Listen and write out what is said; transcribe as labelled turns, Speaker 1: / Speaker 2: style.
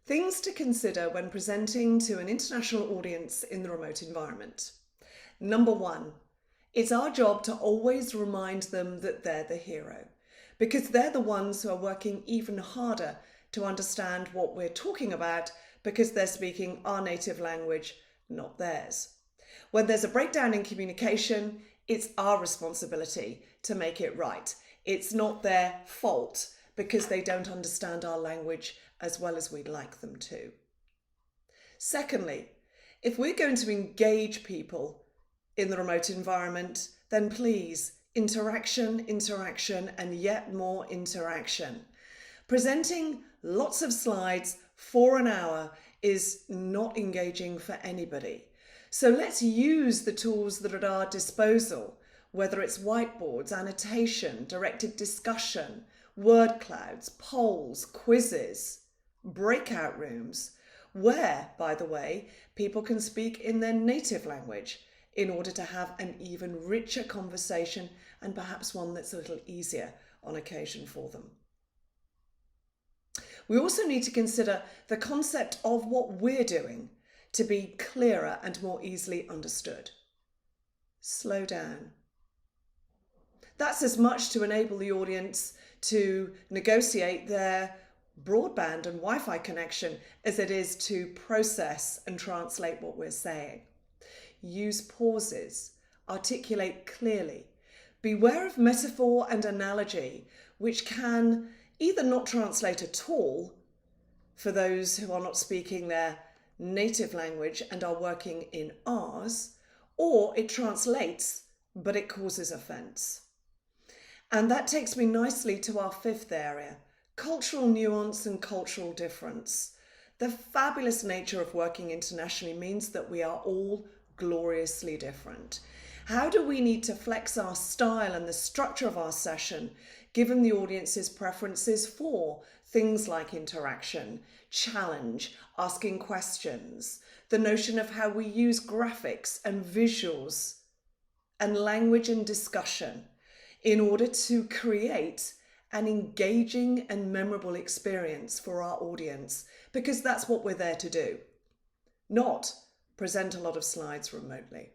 Speaker 1: Things to consider when presenting to an international audience in the remote environment. Number one, it's our job to always remind them that they're the hero, because they're the ones who are working even harder to understand what we're talking about because they're speaking our native language, not theirs. When there's a breakdown in communication, it's our responsibility to make it right. It's not their fault because they don't understand our language as well as we'd like them to. Secondly, if we're going to engage people in the remote environment, then please, interaction, and yet more interaction. Presenting lots of slides for an hour is not engaging for anybody. So let's use the tools that are at our disposal, whether it's whiteboards, annotation, directed discussion, word clouds, polls, quizzes, breakout rooms, where, by the way, people can speak in their native language in order to have an even richer conversation and perhaps one that's a little easier on occasion for them. We also need to consider the concept of what we're doing to be clearer and more easily understood. Slow down. That's as much to enable the audience to negotiate their broadband and Wi-Fi connection as it is to process and translate what we're saying. Use pauses, articulate clearly. Beware of metaphor and analogy, which can either not translate at all for those who are not speaking their native language and are working in ours, or it translates, but it causes offence. And that takes me nicely to our fifth area, cultural nuance and cultural difference. The fabulous nature of working internationally means that we are all gloriously different. How do we need to flex our style and the structure of our session, given the audience's preferences for things like interaction, challenge, asking questions, the notion of how we use graphics and visuals and language and discussion in order to create an engaging and memorable experience for our audience, because that's what we're there to do, not present a lot of slides remotely.